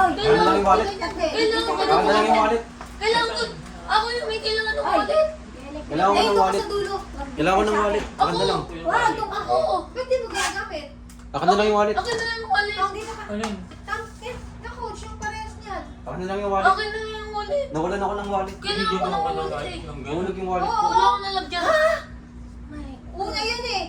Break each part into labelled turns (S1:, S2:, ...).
S1: Akin na lang yung wallet.
S2: Kailangan
S1: Akin na lang yung wallet.
S2: Kailangan ko. Ako yung may kailangan ng wallet.
S1: Kailangan ko ng wallet.
S3: sa dulo.
S1: Kailangan ko ng wallet. Akin na lang.
S3: Wala, itong
S2: Ako.
S3: Ba't di mo ginagamit?
S1: Akin na lang yung wallet.
S2: Akin na lang yung wallet.
S3: Hindi na ka.
S4: Ano yun?
S3: Na-coach yung parehas niyan.
S1: Akin na lang yung wallet.
S2: Akin na lang yung wallet.
S1: Nawalan ako ng wallet.
S2: Kailangan ko ng wallet eh.
S1: Nahulog yung wallet ko.
S2: Wala akong nalagyan.
S3: Una yun eh.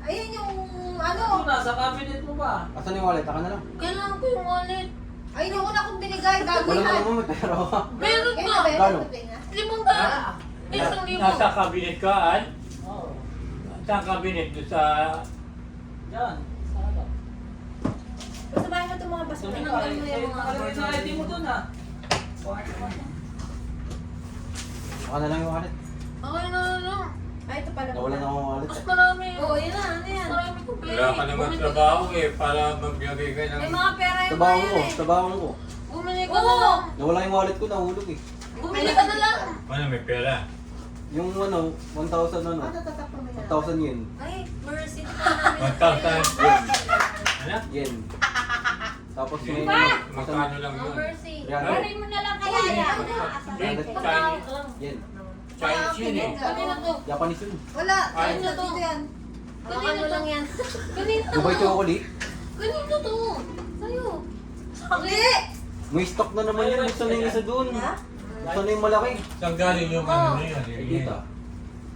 S3: Ayan yung ano.
S4: Ano, nasa cabinet mo ba?
S1: Asan yung wallet? Akin na lang.
S2: Kailangan ko yung wallet.
S3: Ay, yung una kong binigay,
S1: Wala
S3: gagawin.
S1: naman may pera.
S2: Meron
S3: Eh,
S2: pa.
S1: Gano?
S2: 500. Isang libo.
S4: Nasa cabinet ka, Al? Oo. Sa cabinet doon sa... Yan. Sa ano?
S3: Basta bahay mo itong mga basura.
S4: Doon
S3: Tanggal mo yung mga
S4: nakalagay sa ID mo doon, ha?
S1: Akin na lang yung wallet.
S2: Okay na lang.
S3: Ay, ito pala.
S1: Nawalan ako ng wallet.
S2: Mas marami.
S3: Oo, yun na. Ano yan?
S2: Marami kong pera.
S5: Wala ka naman trabaho eh, para magbigay ka ng...
S3: May mga pera yung
S1: Trabaho
S3: mga
S1: ko.
S3: yan eh.
S1: Trabaho ko.
S2: Bumili ka na lang.
S1: Nawala yung wallet ko. Nahulog eh.
S2: Bumili ka na lang.
S5: Ano, may pera?
S1: Yung ano, 1,000 ano.
S3: Ano, tatakpan mo yan?
S1: 1,000 yen.
S3: Ay, mercy pa namin.
S5: 1,000 yen. Ano?
S1: Yen. Tapos may
S5: Magkano lang
S3: Oh,
S5: yun?
S3: mercy.
S1: 300
S3: Kunin mo na lang kaya yan.
S5: Chinese.
S1: yen.
S5: Chinese yun eh.
S2: Kanina to.
S1: Japanese yun.
S3: Wala.
S5: Ay.
S3: Ano to? Dito yan. Hawakan mo lang yan.
S2: Kanina to.
S1: Dubai chocolate.
S2: Kanina to.
S3: Sa'yo.
S2: Hindi.
S1: May stock na naman yun. Gusto na yung isa dun.
S3: Ha?
S1: Gusto na yung malaki.
S5: Saan galing yung ano na yun?
S1: Ay, dito.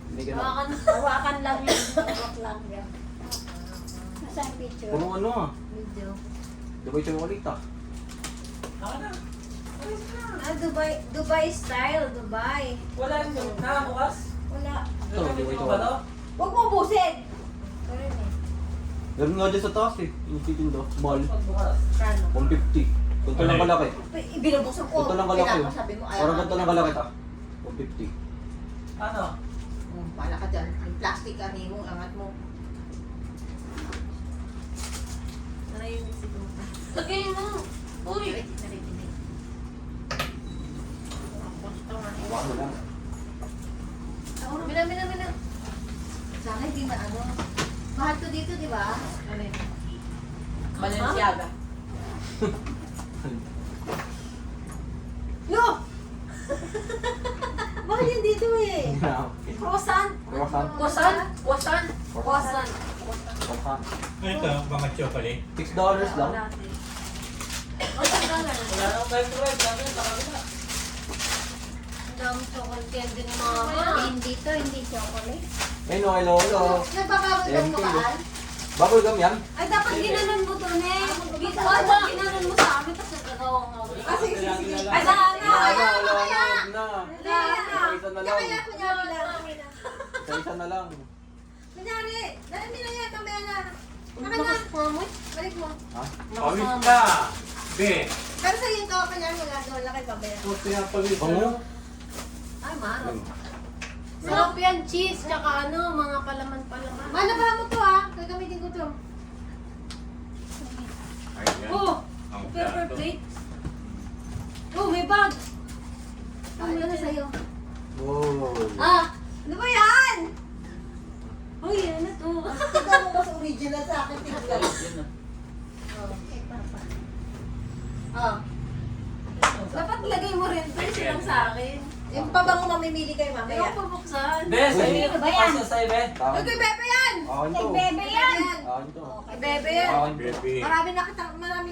S1: Hindi ka na.
S3: Hawakan lang yan. Hawak lang yan. Nasaan picture?
S1: Puro ano ah.
S3: Video.
S1: Dubai chocolate ah.
S4: Ako na.
S3: Ah, Dubai style. Dubai.
S4: Wala yung nakabukas.
S3: Wala.
S1: Ito,
S4: Gagamitin mo ba to?
S3: Huwag mo busin. Pero yun eh.
S1: Meron nga dyan sa taas eh. Yung titindo. Mall.
S4: Pagbukas.
S3: Kano?
S1: 150. Ganito lang kalaki.
S3: Binubuksan ko.
S1: Ganito lang kalaki.
S3: Pinapasabi mo, ayaw
S1: Parang
S3: ka.
S1: ganito lang kalaki ta. 150.
S4: Ano?
S3: Pala ka dyan. Yung plastic ka mo, angat mo. Ano yung isip mo?
S2: Lagay mo. Uy.
S1: Hawakan mo lang.
S3: Mina. Sana hindi na ano. Mahal to dito, di ba? Ano yun?
S2: Balenciaga.
S3: Yo! Mahal yun dito eh. Croissant.
S1: Croissant.
S2: Wasan. Wasan.
S3: Croissant.
S1: Croissant.
S5: Ano ito? Mga chocolate?
S1: $6 lang.
S4: Wala nang microwave. Sabi sa kabila.
S3: Ang dami chocolate candy ni mama. Hindi to, hindi chocolate.
S1: Ay no, hello, hello.
S3: Nagpapabagod
S1: Thank
S3: ko
S1: you.
S3: ba?
S1: Bubble gum yan?
S3: Ay, dapat ginanon mo to, ne. Dapat ginanon mo sa amin, tapos nagkagawa nga. Ah, sige. Ay,
S1: Wala na,
S3: kaya.
S1: wala na. Isa na lang.
S3: Kaya, kunyari lang.
S1: Isa na lang.
S3: Kunyari, dahil mo na yan, kamaya na. Saka na,
S2: Lakas mamoy.
S3: balik mo.
S1: Ha?
S5: Pawis ka! Be!
S3: Pero sa'yo ito, kunyari wala doon, laki babaya.
S5: Ito pinapawis.
S1: Bango?
S3: Ay, maro.
S2: Sarap yan. Cheese. Tsaka ano, mga palaman-palaman.
S3: Malabahan mo to ha, gagamitin ko to.
S5: Ayan.
S2: Oh.
S5: Ang
S2: Paper
S5: plato.
S2: plate. Oh, may bag.
S3: Ano na sa'yo?
S1: Wow.
S2: Ah.
S3: Ano ba yan?
S2: Uy, ano to?
S3: Tignan mo mas original sa akin, tignan.
S4: Yun na.
S3: Oh.
S2: Dapat lagay mo rin to. Silang sa akin.
S3: Yung pabango mamimili kayo
S2: Hindi
S3: mamaya.
S2: ko pabuksan.
S4: Be, sa'yo.
S3: Ano ba yan?
S4: Pasok sa'yo, be.
S1: Akin
S3: Kay Bebe yan!
S1: Akin to.
S3: Bebe yan!
S1: Akin to.
S3: Kay Bebe yan.
S1: Akin to.
S5: Baby.
S3: Marami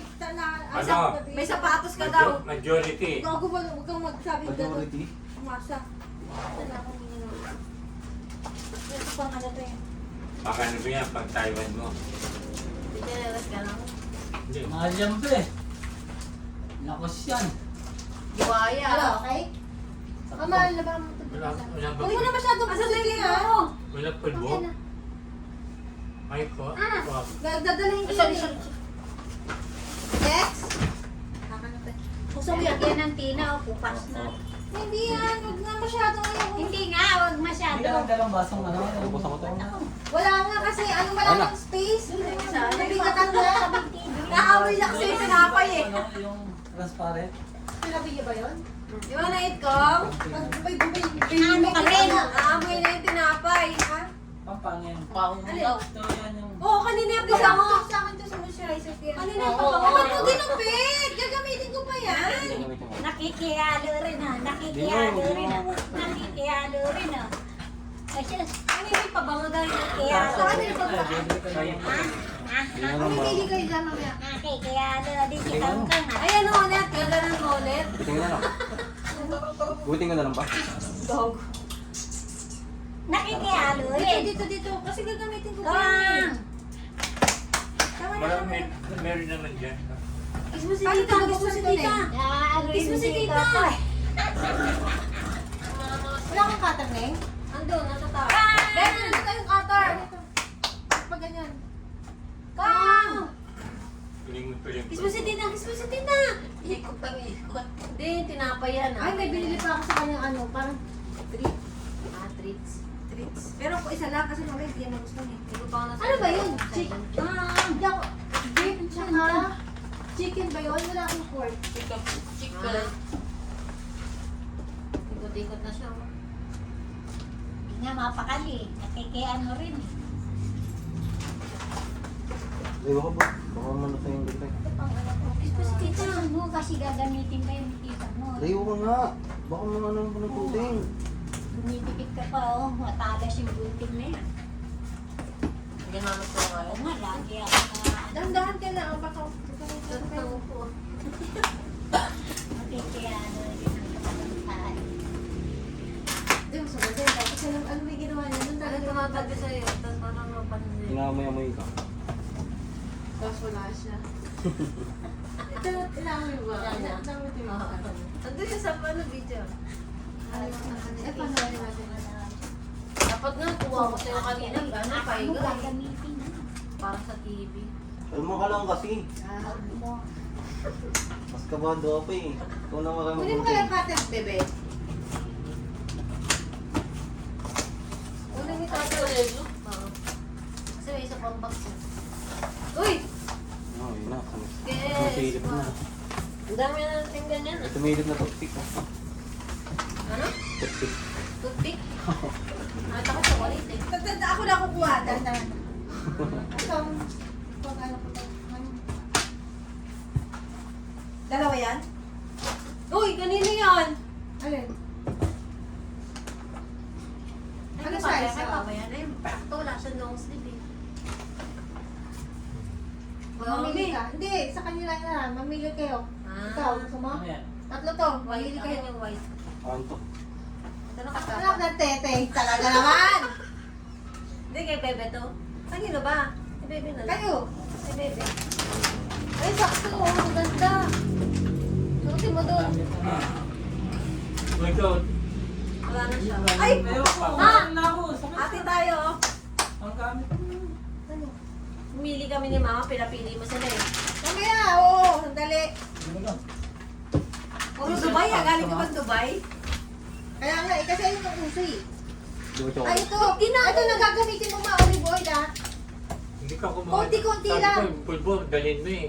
S3: kita na
S5: Ano?
S3: may sapatos ka daw.
S5: Majority.
S3: Gago ba, huwag kang magsabi gano'n.
S1: Majority.
S3: Umasa. Wala akong ginagawa. Ito pang ano to eh.
S5: Baka ano ba yan, pag Taiwan mo?
S2: Pinalas ka lang.
S5: Hindi.
S4: Mahal yan, be. Nakos yan.
S2: Buwaya.
S3: Hello, okay? Mahal na ba mo ito?
S5: Wala, wala ba?
S3: Huwag mo na masyadong kasasali ha.
S5: Wala pulbo?
S3: Okay na.
S5: Ay ko? Wow.
S3: Dadalhin ko
S2: Sorry,
S3: yun
S2: sorry.
S3: eh. Next.
S2: Gusto mo yan ng tina o pupas na.
S3: Hindi yan, huwag na masyado ngayon.
S2: Hindi nga, huwag masyado.
S4: Hindi ka lang dalawang basong ano.
S1: Ubus ako to.
S3: Wala nga kasi, ano wala
S1: Ano?
S3: ng space. Nabigatan na. Naaway na kasi yung tinapay eh.
S4: Ano, yung transparent.
S3: Sinabi niyo ba yun? Di ba na-itcom? Bumay
S2: Ano ka rin?
S3: Naamoy na yung tinapay, ha?
S4: Pampangin. Pang
S3: Ano?
S4: Ito yan yung...
S3: Oo, kanina yung kasama ko. Sa akin to sa moisturizer. Kanina yung
S2: Oo,
S3: papa.
S2: oo,
S3: Ba't mo
S2: oo.
S3: ginupit? Gagamitin ko pa Nakikihalo rin ah. Nakikihalo rin ah. Nakikihalo rin ah. Kasi, ano yung pabango daw yung nakikihalo?
S2: Ano yung pagkakas?
S1: Hindi na lang ba?
S2: Pili kayo dyan mamaya.
S3: Nakikihalo din si Kangkang ah.
S2: Ayan o, ulit. Gaganan mo ulit.
S1: Buting na lang. Buting ko na lang ba?
S2: Dog.
S3: Nakikihalo
S2: Dito,
S3: rin.
S2: dito. Kasi gagamitin ko pa
S3: Kang!
S2: yun. Tama na
S5: Walang
S2: naman.
S5: meron naman dyan.
S2: Kiss mo si tita. Kiss mo si tita.
S3: Ano
S2: Kiss mo si
S3: yung
S2: tita.
S3: ko eh.
S2: Wala kang cutter, Neng? Andun, nasa taas. Ben, nandun tayong cutter. Pag ganyan. Kang!
S5: Huling mo pa yung...
S2: Kiss mo si tita. Kiss mo si tita. Ikot ang ikot. Hindi, tinapay yan. Ay, may binili pa ako sa kanyang ano, parang treat. Treats. Pero kung isa lang kasi mamaya hindi yan nagustuhan eh. Ano ba yun? Chicken. Hindi ako. Beef tsaka chicken ba yun? Wala akong pork. Chicken. Ikot-ikot na siya. oh.
S3: Hindi nga mapakali. Nakikiano rin eh.
S1: Ayaw ko ba? Baka mano tayong dito.
S2: Kiss mo si tita.
S3: Tita mo kasi gagamitin pa yung tita mo.
S1: Ayaw ko nga. Baka mga ano ko ng puting.
S3: Dumidikit ka pa oh. Matalas yung bunting na yan.
S2: Hindi naman ko nga.
S3: Oo nga, lagi ako na
S2: Dahan-dahan ka lang. Baka
S3: nakikiano rin ang kapatid.
S2: Hindi mo sabi sa'yo. Tapos ano may ginawa niya? Nung talaga tumatabi sa'yo. Tapos parang mapansin.
S1: Inamoy-amoy ka.
S2: Tapos wala siya. Ito, inamoy ba? Inamoy mo ba? Andun yung sa ano video. Paano natin? Dapat nga, kuha ko sa'yo kanina. Gano'n,
S3: Ano
S2: paiga.
S3: gagamitin na?
S2: Para sa TV.
S1: Kalma ka lang kasi.
S3: Mo.
S1: Mas kabado ako eh. Ikaw na marami
S2: Kunin mo
S1: puting.
S2: kaya cutters, bebe. Kunin mo cutters. Oo. Kasi may isa pang box. Uy!
S1: Oo, yun na.
S2: Yes!
S1: Masilip na.
S2: Ang dami na natin ganyan.
S1: Ito may hilip na toothpick.
S2: Ano?
S1: Toothpick.
S2: Toothpick? Takot sa walit eh. Ako na kukuha. Dahan-dahan. Ito. Dalawa yan? Uy, kanino yan? Alin? Ano size? May papa yan. Ay, ito wala siya long sleeve eh. Mamili ka. Hindi, sa kanila na. Mamili kayo. Ikaw, gusto mo? Tatlo to. Mamili kayo. Yung white.
S1: Ano to?
S2: Ito na kasama. Anak ng tete. Talaga naman. Hindi kay Bebe to. Kanino ba? Si Bebe na lang. Kayo. Si Bebe. Ay, sakto. Ang ganda. Suotin mo doon.
S5: Ito,
S2: Wala na siya. Ay! Ma! Ate tayo.
S4: Ang gamit.
S2: Ano? Pumili kami ni Mama. Pinapili mo sila eh. Mamaya, oo. Sandali. Puro Dubai ah. Galing ka ba sa Dubai? Kaya nga eh. Kasi ayun ang uso eh.
S1: Ito.
S2: Ay, ito. Ito na gagamitin mo ma olive oil ah.
S5: hindi ka kumain.
S2: Konti-konti
S5: Sabi
S2: lang.
S5: ko, yung pulbo, dalhin mo eh.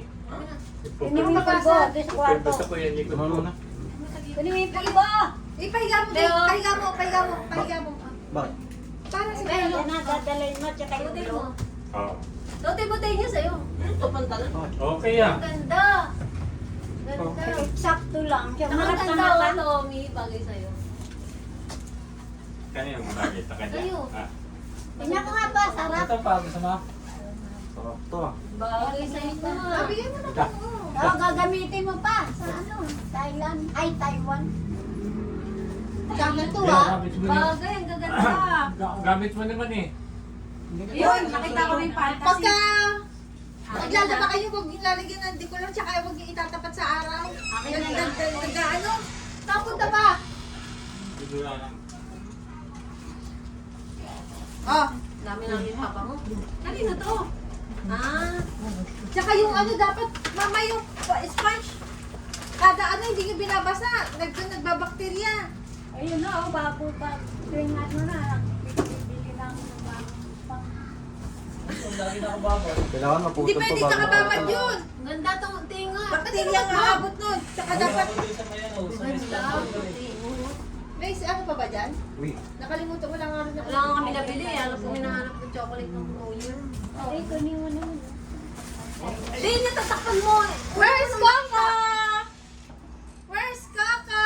S3: Kunin mo yung pulbo. Doon sa kwarto.
S5: Basta ko yan, hindi ko
S1: Ano na?
S3: Kunin mo yung pulbo.
S2: Pahiga mo, Dave. Pahiga mo, pahiga mo, pahiga mo.
S1: Bakit?
S2: Para sa
S3: Yan
S2: pelo.
S3: na, dadalhin mo. Tsaka yung
S2: Tutin
S3: pulbo.
S2: mo.
S5: Oo.
S2: Tutin niya sa'yo. Ito, pantalan.
S5: Okay ah.
S2: Ang ganda. Ganda.
S3: Sakto lang. Siya
S2: Ang
S3: marap
S2: ganda,
S3: na
S2: oh, Tommy. Bagay sa'yo.
S5: Kanya yung bagay sa kanya.
S2: Sa'yo.
S5: Ah.
S3: Tingnan ko nga ba, sarap.
S4: Ito pa, gusto mo?
S1: Sarap to ah.
S2: Bagay sa'yo ito. Sabihin mo na
S5: Ito.
S2: po.
S3: Oo, gagamitin mo pa. Sa ano? Thailand. Ay, Taiwan.
S2: Gamit to
S5: Kaya
S2: ah.
S5: gamit mo na.
S2: Bagay, ang gaganda.
S5: Gamit mo naman eh.
S2: Yun, nakita ko rin fantasy. Pagka naglalaba kayo, huwag yung lalagyan ng decolor, tsaka huwag yung itatapat sa araw. Ano? Napunta pa.
S5: Siguro lang.
S2: Oh, dami lang yung papa mo. Kanino to? Ah. Tsaka yung ano dapat, mama yung sponge. Kada ano, hindi nyo binabasa. Nagbabakterya.
S3: Ayun na, oh, bago pa. Tuwing ano na, bibili lang ng bago pa.
S4: Lagi na ako babad.
S1: Kailangan
S2: Hindi
S1: maputol
S2: pwede
S1: to
S2: kakababad yun. Ganda tong tinga. Bakterya nga abot nun. Tsaka dapat,
S4: Sa may ano, sa may stand.
S2: may ano pa ba dyan?
S1: Uy.
S2: Nakalimutan ko lang nga rin.
S6: Wala nga kami nabili. Alam ko hinahanap ng chocolate ng New Year.
S3: Ay, kunin mo naman.
S6: Hindi, natatakpan mo.
S2: Where's Kaka? Where's Kaka?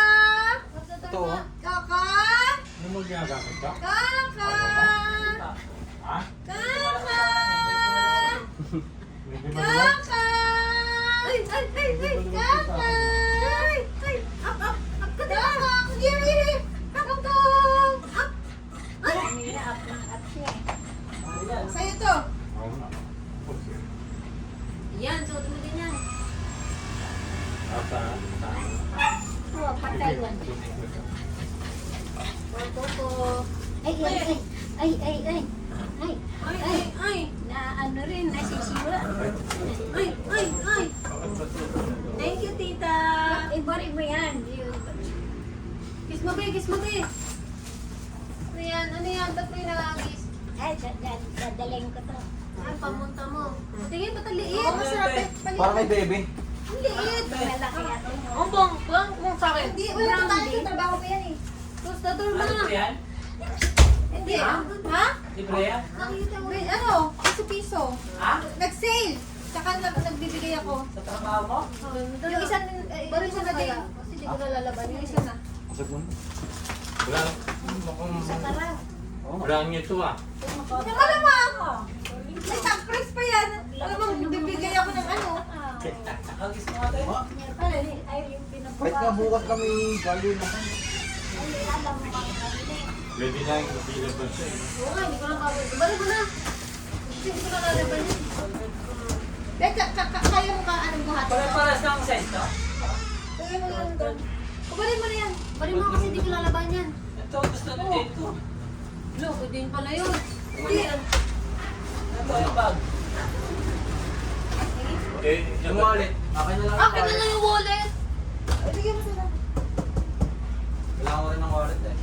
S5: Sa...
S3: Oh, patay yan. Ay, ay, ay. Ay, ay, ay. Ay,
S6: Ay!
S3: na ano rin, nasisiwa.
S6: Ay! Thank you, tita!
S3: Ibari mo yan.
S6: Kiss mo, be! Kiss mo, be! Ano yan? Ano yan? Ba't may nangagis?
S3: Ay, dadaling ko to.
S6: Ay, pamunta mo. Tingin, ba't ang liit?
S2: Oo, masarap eh.
S1: Para kay bebe.
S6: Ang liit!
S3: Malaki ako.
S6: Ang bang sa akin.
S2: Hindi, wala pa tayo sa trabaho pa yan eh.
S6: Tapos naturma.
S4: yan?
S2: Hindi.
S6: Ha?
S2: Ha?
S4: Libre yan?
S2: Nakita mo. Wait, ano? Piso-piso.
S4: Ha?
S2: Nag-sale. Tsaka nagbibigay ako.
S4: Sa trabaho mo?
S6: Ganda
S2: Yung
S6: na.
S2: isa,
S6: Baril
S2: isa
S6: mo
S2: na
S6: kaya.
S2: din.
S6: Kasi di ko nalalaban.
S2: Yung isa na.
S1: Pasok mo.
S5: Wala. Mukhang...
S3: Sa tara.
S5: Brand new to ah.
S2: Naman naman ako. May surprise pa yan. Alam mo, bibigay ako ng ano.
S4: Agis mo ate?
S3: Ay, yung
S1: Kahit nga
S3: pinabukas.
S1: bukas kami galing na.
S3: Ay, alam mo bang kami.
S5: Pwede na yung available siya eh.
S6: Oo nga, hindi ko lang kawin. Baril mo na. Kasi hindi ko nalalaban yun.
S2: Kaya mo ka anong buhat?
S4: Pare-paras na ang size to?
S2: Kaya mo yan doon. Kubalin mo na yan.
S6: Baril mo kasi hindi ko lalaban yan.
S4: Ito, gusto na dito.
S6: Lo, pwede yun pala yun.
S2: Hindi.
S4: Ito yung bag.
S5: Eh,
S1: Yung wallet. Akin na lang
S6: Akin na lang yung wallet.
S2: Ay, bigyan mo sila.
S1: Kailangan ko rin ng wallet eh.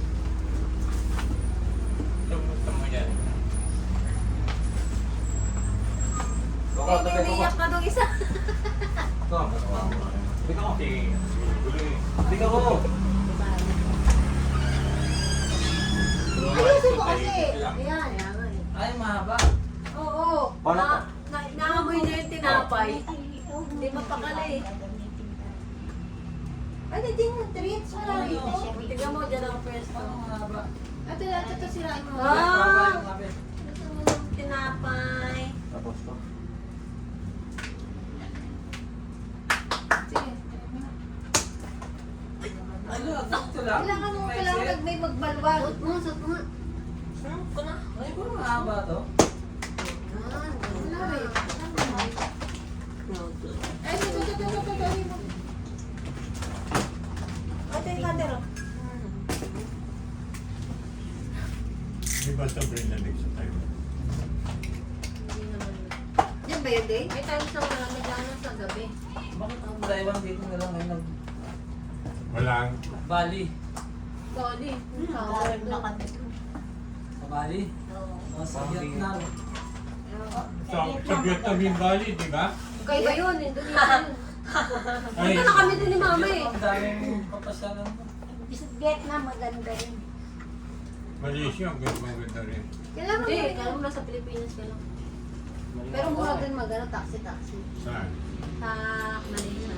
S5: Gusto mo yan.
S1: Baka,
S6: Eh,
S1: tabi ko.
S6: umiiyak na dong isa.
S1: Ito. Bika ko.
S5: Kasi, gulo eh.
S1: Bika ko.
S2: Ayusin mo kasi.
S6: Ayan.
S4: Ay, mahaba.
S2: Oo.
S1: Paano to?
S6: Naamoy niya yung tinapay.
S3: Ay, ito.
S6: Hindi mapakala eh.
S2: Ay, hindi yung treats. Wala rito.
S6: Tignan mo dyan ang pwesto.
S4: Mahaba.
S2: Ito sirain mo.
S6: Ah! Gusto mo ng tinapay.
S1: Tapos to.
S2: Sige.
S4: Ano, ito lang.
S2: Kailangan may magbalwal.
S6: Suot mo. Sarap ko na.
S4: Ay, puro mahaba to.
S6: Yan.
S2: Wala rin. Ay, ito. Ate, yung camera.
S5: Di ba sabihin na next time?
S6: Hindi naman yun.
S2: Yan ba yun, Day?
S6: May times na malamig lang na sa gabi.
S4: Bakit ang Taiwan dito na lang ngayon
S5: Walang.
S4: Bali.
S6: Sorry.
S3: Galing na kami.
S4: Sa Bali? O sa Vietnam.
S5: Sa Vietnam yung Bali, di ba?
S6: Kaya yun, Indonesia yun.
S5: Ay,
S6: Punta na kami din ni Mama eh.
S4: Ang daming papasyalan mo.
S3: Vietnam, maganda rin.
S5: Malaysia, ang ganda rin.
S2: Kailangan mo
S6: Hindi,
S2: rin.
S6: kaya mo nasa Pilipinas ka lang. Pero mura din mag-ano, taxi.
S5: Saan?
S6: Sa Malaysia.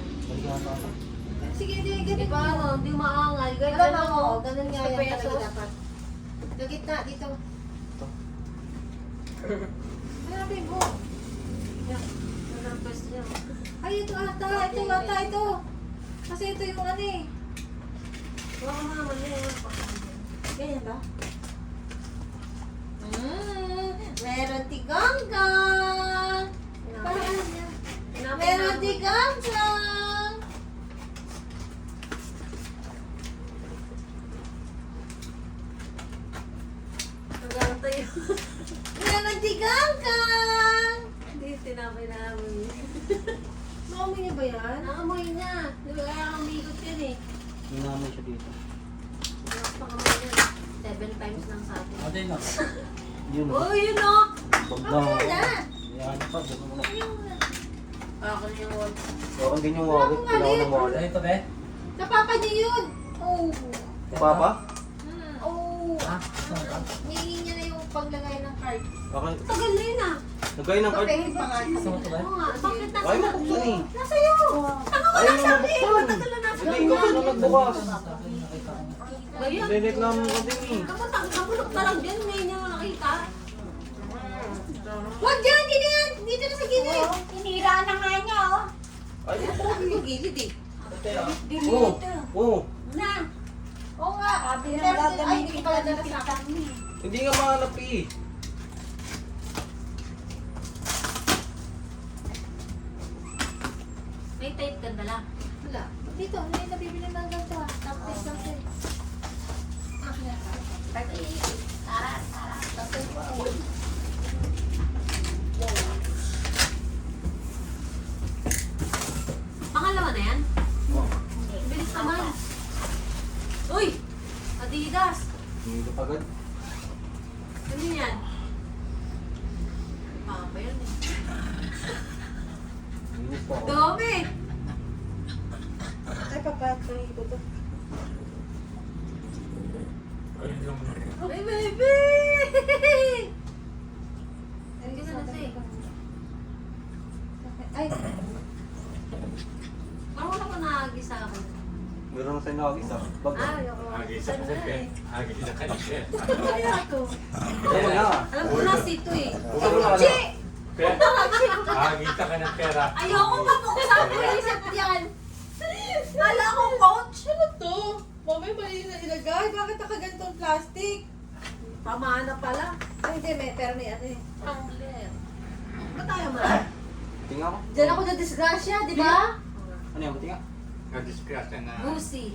S2: Sige,
S6: Di
S2: ganit
S6: ba ano, hindi maangal.
S2: Alam
S6: Ganyan
S2: mo,
S6: ako.
S2: ganun nga
S6: Sa
S2: yan
S6: pesos.
S2: talaga dapat. Sa gitna, dito. Hanapin mo.
S6: Yan. Ang pwesto niya.
S2: Ay, ito. Kasi ito yung ano eh.
S6: Baka naman yan.
S2: Ganyan ba? Meron tiganggang. Parang ano yan? Meron tiganggang.
S6: Hanggang tayo.
S2: Meron tiganggang.
S6: Hindi, tinapay na namin.
S2: Naamoy niya ba yan?
S6: Naamoy niya. Di ba kaya umigot yan eh.
S1: Hinamay siya dito.
S6: Mas pangamoy yan. 7 times lang sa atin.
S4: Ate, no?
S1: Yun.
S6: Oh, yun o!
S1: Bag
S2: Ano
S1: na.
S2: na?
S1: Yan pa. Bag mo na.
S6: Ako na yung wall.
S1: So, ang ganyan wallet. Kailangan ng wallet.
S4: Ito, be?
S2: Napapa niya yun. Oh.
S1: Papa?
S2: Oh.
S4: Ha?
S2: Niingin niya na yung paglagay ng card.
S1: Bakit?
S6: Tagal na yun ah.
S1: Nagkain ng card.
S2: Papehin pa nga.
S4: Gusto mo ito, be?
S6: Oo nga. Bakit nasa
S1: Ayaw mo buksan eh.
S2: Nasa iyo.
S1: Ayaw mo mabuksan. Hindi ko na nagbukas.
S4: Nakita ko.
S6: Ngayon?
S1: Nireklamo ko din eh.
S6: Nabulok ka lang dyan. Ngayon niya nakita.
S2: Huwag dyan, hindi na yan. Dito na sa gilid.
S3: Oh, tinira na nga niya, oh.
S1: Ay,
S2: Yung gilid eh.
S4: Ito, oh.
S1: oo. Oo.
S3: Na.
S2: Oo nga.
S3: Sabi na
S2: Pero, ay, hindi
S3: gagamitin
S2: ko
S3: ka
S2: pala
S3: ng
S2: dala sa akin.
S3: pitang eh.
S1: Hindi nga mahanap eh.
S6: May tape ka dala. Wala. Dito, may nabibili ng ganito ah. Tapos lang sa'yo. Ah,
S2: Pangalawa na yan?
S1: Oh,
S2: Bilis naman. Uy! Adidas!
S1: hindi ko agad.
S2: Ano yan? Pa yan eh.
S1: Hindi pa ako.
S2: Dami!
S6: Ay, papatuloy ko to.
S5: Ayun lang.
S2: Ay, baby!
S6: Ay,
S2: Ganun na siya.
S6: Ay,
S2: Parang wala ka naagi sa akin.
S1: Meron na sa'yo nakakisa. Bag.
S2: Ah, ayoko.
S5: Agi sa kape. Agi sa kape.
S2: Kaya to.
S1: Ano na?
S2: Alam ko na sito eh.
S1: Buksan mo na ka
S2: Chi!
S5: Agi ka ng pera.
S2: Ayoko mabuksan ko isip yan. Kala ko coach.
S6: ano to? Mami, mali na ilagay. Bakit nakaganitong plastic?
S2: Pamana pala.
S6: Ay, hindi, pero may ano eh.
S2: Tumbler. Ba't tayo man?
S1: Tingnan ko.
S6: Diyan ako na disgrasya, di ba?
S1: Ano yan? Tingnan.
S5: Nadisgrasya na.
S2: Lucy.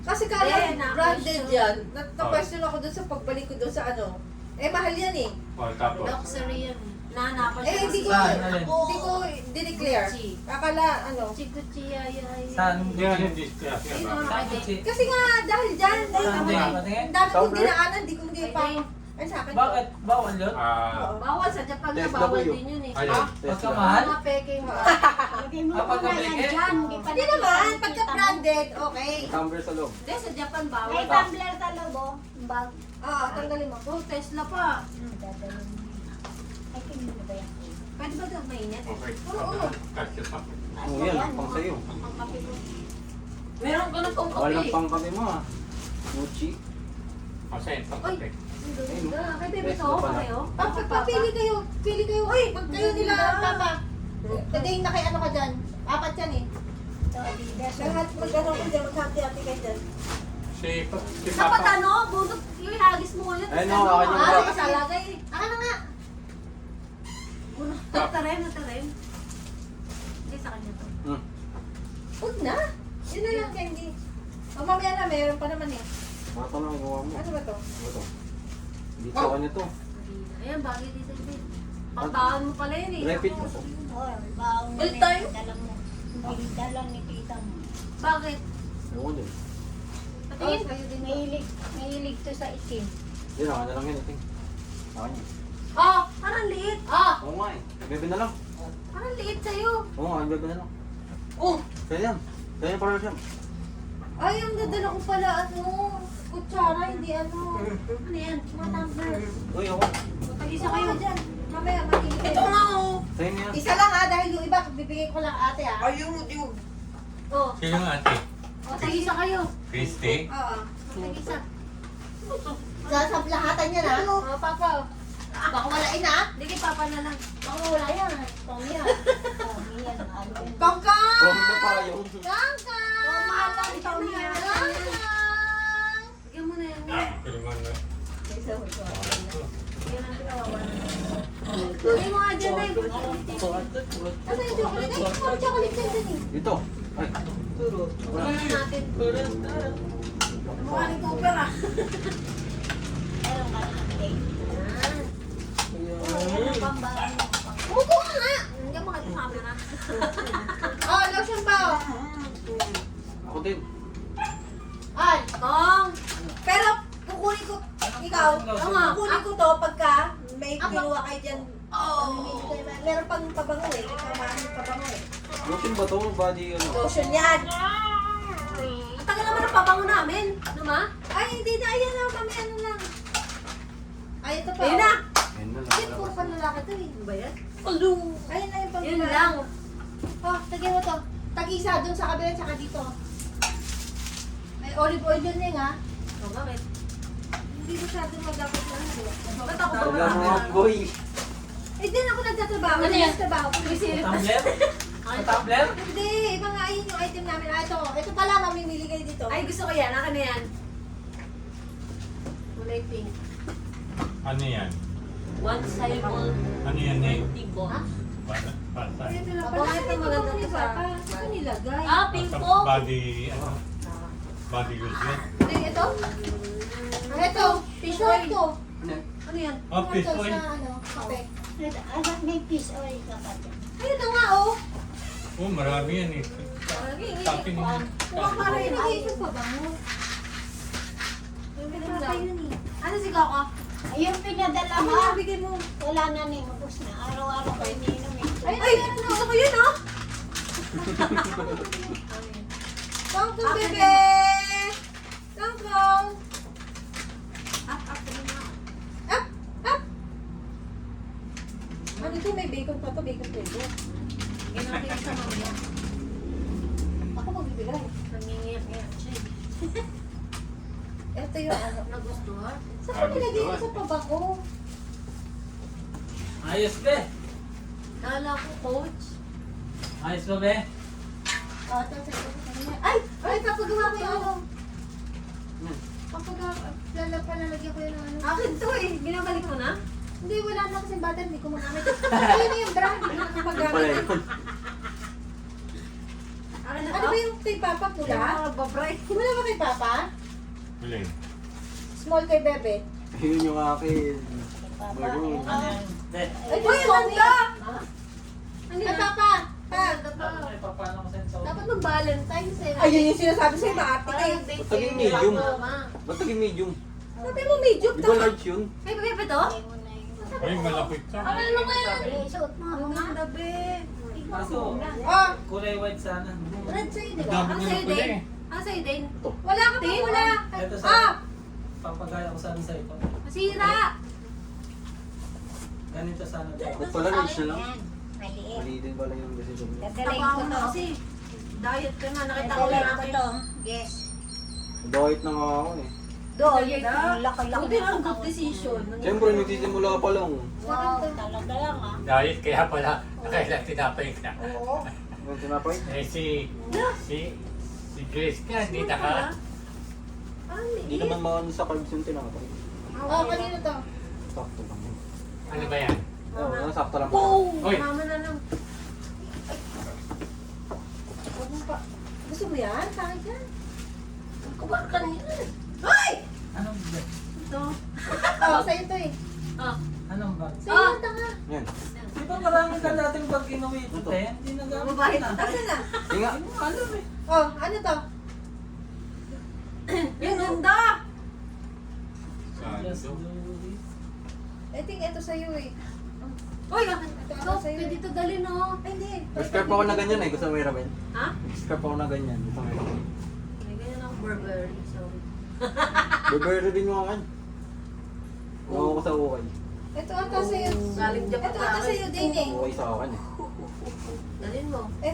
S6: Kasi kala
S2: Eh,
S6: branded
S2: na-question.
S6: yan. Na-question ako dun sa pagbalik ko dun sa ano. Eh, mahal yan eh.
S5: O, tapos.
S2: Luxury yan. Nahanapan siya.
S6: Eh, hindi ko, hindi ko dineclare.
S2: Gucci.
S6: Akala, ano.
S2: Gucci, ay.
S5: Hindi na yung disgrasya
S2: Ayun,
S5: ba?
S2: mga kay-
S6: Kasi nga, dahil dyan, ang dami kong
S1: Tumbler?
S6: dinaanan, di ko hindi pa. Ay, sa akin.
S7: Bakit? Bawal yun?
S5: Ah,
S2: Bawal sa Japan na
S1: Tesla
S2: bawal
S1: po yun.
S2: din yun eh.
S5: ayun.
S7: Pagkamahal?
S2: Mga peking.
S3: Lagay mo
S7: Kapag
S3: muna yan
S7: nabigay?
S3: dyan. Hindi pa
S6: Hindi naman, pagka branded, okay.
S1: Tumbler sa loob.
S2: Hindi, sa Japan bawal.
S3: May tumbler sa loob, oh. Bag.
S6: Oo, tanggalin mo.
S2: Oh, Tesla pa.
S3: Dadalhin mo. Ay, kanino na ba yan?
S2: Pwede ba daw mainit?
S5: Okay.
S6: Oo.
S5: Kasya pa.
S1: Oo yan, pang sa'yo.
S2: Ang kape ko. Meron ka na pang
S1: Walang
S2: kape.
S1: pang kami mo ah. Gucci.
S5: Kasi yung
S2: Uy!
S5: pangkape.
S2: Ang ganda. Kay bebe to, pareho.
S6: Papili kayo, pili kayo. Uy, pag kayo nila, papa. Pwede na kay ano ka dyan. Apat yan eh.
S3: Ito, Adidas.
S6: Lahat mag-ano ko dyan, maghati-hati kayo dyan.
S5: Si
S2: Dapat
S5: Papa.
S2: ano, bunot yung hagis mo ulit.
S1: Ay, no, ako yung
S2: Ah,
S1: box.
S2: kasalagay.
S6: Aka na nga.
S2: Tatarem. Hindi sa kanya to.
S1: Hmm.
S6: Huwag na. Yun na lang, candy. O, mamaya na, meron pa naman eh.
S1: Mata lang gawa mo.
S6: Ano ba to?
S1: Ano to? Hindi sa kanya to.
S2: Ayan, bagay dito. Pagbahan mo pala yun eh.
S1: Repeat mo.
S3: Oh, baong na
S2: All time?
S3: dala mo. Hindi dala ni tita mo.
S2: Bakit?
S1: Ewan din.
S2: Patingin.
S6: kayo din.
S3: Mahilig to sa itim.
S1: Yun, ako na lang yun. Ito. Ako niya.
S2: Oh, parang liit. Ah,
S1: Oo nga eh. Bebe na lang.
S2: parang liit sa'yo.
S1: Oo nga, bebe na lang.
S6: Oh,
S1: Kaya yan. Kaya yan para siya.
S6: ay, ang dadala ko pala, ano, kutsara, hindi ano.
S2: Ano yan? Mga tumbler.
S1: Uy, ako.
S2: Tag-isa
S6: Kayo
S2: kayo.
S6: dyan. Mamaya, mamili kayo.
S2: Ito nga oh.
S1: Sa'yo na yan.
S6: Isa lang ah, dahil yung iba, bibigay ko lang ate ah.
S2: Oh,
S5: Sino nga ate?
S2: tag-isa kayo.
S5: Christy?
S6: Oo.
S2: Tag-isa.
S6: Sa lahatan yan ah.
S2: Oh, papa.
S6: Baka walain ah.
S2: Hindi kay papa na lang.
S6: Baka wala yan.
S3: Pang yan. Pang yan. Ano?
S6: Kongka!
S1: From na pa yung.
S6: Kongka!
S2: Oh, mahal lang ito niya.
S6: Kongka!
S2: Bigyan mo na yan.
S5: Pero man na.
S2: Bigyan natin kawawa na. Lagay mo nga dyan eh.
S6: Asa yung chocolate? Ay, may chocolate dyan dyan eh.
S1: Dito. Ay.
S2: Wala na natin. Mukha ni Cooper ah.
S3: Meron ka ng cake.
S2: Ayan.
S3: Pambahan mo.
S6: Umupo ka nga!
S2: Hindi mo kayo camera.
S6: Oh, lotion pa oh.
S1: Ako din.
S6: Ay,
S2: Kong!
S6: pero kukunin ko, ikaw,
S2: Tama.
S6: kukunin ko to pagka may kinuha kayo dyan. Meron pang pabango eh. Kasamahan yung pabango eh.
S1: Lotion ba to? Body ano?
S6: Lotion yan.
S2: Ang tagal naman ang pabango namin. Ano ma?
S6: Ay, hindi na. Ayan na. Kami ano lang. Ay, ito pa.
S2: Ayun na!
S1: Ayun na
S6: Ay,
S1: lang.
S6: puro panlalaki to eh.
S2: Ano ba yan?
S6: Ayun na yung pang
S2: Yun lang.
S6: Oh, tagyan mo to. Tag-isa dun sa kabila tsaka dito. May olive oil dyan eh nga.
S2: O, bakit?
S6: Hindi masyado magdapat na ano.
S2: Ba't ako ba
S1: Wala mga boy.
S6: Eh, din ako nagtatrabaho.
S2: Ano yan?
S6: Nagtatrabaho.
S7: Tumbler? Tumbler?
S6: Hindi, iba nga yun yung item namin. Ah, ito pala, mamimili kayo dito.
S2: Ay, gusto ko yan. Akin na yan. Kulay pink.
S5: Ano yan?
S2: One cycle.
S5: Ano yan eh?
S2: Tibo.
S5: Para- Pasay.
S6: Ito na
S2: Aba,
S6: pala.
S2: ito
S6: Ito
S2: maganda
S6: maganda
S2: to
S6: sa...
S2: sa-
S6: Saan nilagay?
S3: Ah,
S5: Sa
S3: pingpo.
S5: body, body lotion.
S6: Hindi, ito? Ito, fish oil to.
S2: Ano yan?
S5: Oh, fish
S6: Ito
S5: oil.
S6: sa ano, kape.
S3: Anak may fish oil ka pa dyan.
S6: Ay, ito nga oh.
S5: Oh, marami yan eh. Sa akin yun.
S6: Mukhang parang nag-iisip pa ba mo? May papa yun eh. Ano si Coco?
S3: Ayun, pinadala
S6: Ako
S3: mo.
S6: na, bigyan mo.
S3: Wala na ni, ubos na. Araw-araw ko iniinom eh.
S6: Ay, gusto ko yun oh. Tongkong bebe! Tongkong!
S2: Up, tuloy na.
S6: Up! Up! Ano ito? May bacon pa to. Bacon flavor.
S2: Yan ang pinag sa mamaya.
S6: Ako magbibigay.
S2: Nangingiyak-iyak siya eh.
S6: Ito yung ano.
S2: Nagustuhan?
S6: Saan ko nilagay ito sa pabako?
S7: Ayos be.
S2: Kala ko, coach.
S7: Ayos ba be?
S6: Oh, ito sa ito. Ay! Ay, papagawa ko yung ano. Papagawa. Palalagyan ko yung ano.
S2: Akin to eh. Binabalik mo na?
S6: Hindi, wala na kasing button. Hindi ko magamit. Ayun na yung brand. Hindi ko
S1: Yung pala
S6: magamit.
S1: yun.
S2: Akin na
S6: Ano
S2: to?
S6: ba yung kay Papa pula?
S2: Babray.
S6: Wala ba kay Papa?
S5: Wala eh.
S6: Small kay Bebe?
S1: Yun yung akin.
S3: Papa,
S1: Maroon.
S7: Ano yan? Be.
S6: Ay, uy, ganda!
S2: Ano
S6: Ay,
S2: yan?
S6: Papa! Pa!
S7: Ay, papaano ko sa'yo sa
S2: Dapat mag-Valentine's eh.
S6: Ayun yung sinasabi sa'yo, maarte
S2: Parang
S6: kayo.
S2: yung date
S1: Ba't naging
S2: kayo ni
S1: medium?
S2: Mama.
S1: Ba't naging medium?
S6: Sabi mo medium.
S1: Di ba large yun?
S2: Ay, bebe to?
S3: Lagay mo na yun.
S5: Ay, malapit ka.
S2: Ano mo yan?
S3: Eh, suot mo,
S2: Ang
S3: mga.
S2: ganda, be.
S7: Kaso,
S6: Oh,
S7: kulay white sana.
S6: red sa'yo, di ba?
S5: Dami
S2: Ano
S5: ko
S2: sa'yo
S5: na pala
S2: din?
S5: eh.
S2: Ano sa'yo din?
S6: Wala ka pa, wala.
S7: Ito sa
S6: Ah!
S7: papagaya ko sana sa ito.
S2: Masira.
S7: Ganito sana.
S1: Ba't pala large na lang?
S3: Yan, maliit.
S1: Mali din pala yung decision mo.
S3: Dadalayin
S2: Tapaw
S3: ko
S2: mo
S3: to.
S2: kasi. Diet ka na. Nakita ko
S3: Dadalayin
S2: na
S3: ko to. Yes.
S1: Diet na nga ako eh.
S3: Doon, laki-laki.
S2: Buti lang good decision.
S1: Siyempre, nagsisimula pa lang.
S3: Wow, talaga lang ah.
S4: Dahil kaya pala, nakailang tinapay ka.
S3: Oo.
S1: Yung tinapay?
S4: Eh si Grace ka, hindi ka.
S1: Hindi naman maano sa carbs yung tinapay.
S6: Oh, kanino to?
S1: Sakto lang yun.
S4: Ano ba yan?
S1: Oo, sakto lang.
S4: Uy!
S2: Mama na lang.
S6: Huwag mo pa. Gusto mo yan? Bakit yan?
S2: Kubar kanina.
S6: Hoy!
S7: Anong ba?
S2: Ito.
S6: Oh, sa'yo to eh.
S2: Ah.
S7: Anong ba?
S6: Sa'yo yung tanga.
S1: Yan.
S7: Di ba marami ka dating pag inuwi ito, te? Hindi na gamit
S2: Mabahit
S7: na.
S6: Asan na?
S1: Hindi nga.
S7: Hindi mo alam eh.
S6: Oh, ano to?
S2: Yung ganda.
S7: Just
S5: Saan
S7: do
S5: to?
S7: this.
S6: I think ito sa'yo eh.
S2: Uy,
S6: Ito
S2: ito,
S6: sa'yo.
S2: pwede ito dalhin oh.
S6: Ay, hindi.
S1: Nag-scrap ako na ganyan eh. Gusto mo hiramin?
S2: Ha?
S1: Nag-scrap ako na ganyan. Gusto mo hiramin?
S2: May ganyan ako Burberry. So,
S1: Burberry din yung akin. Nakuha ko sa ukay.
S6: Ito ata sa'yo.
S2: galing Japan
S6: Ito ata sa'yo din eh.
S1: Ukay sa akin eh.
S2: dalhin mo.
S6: Ay,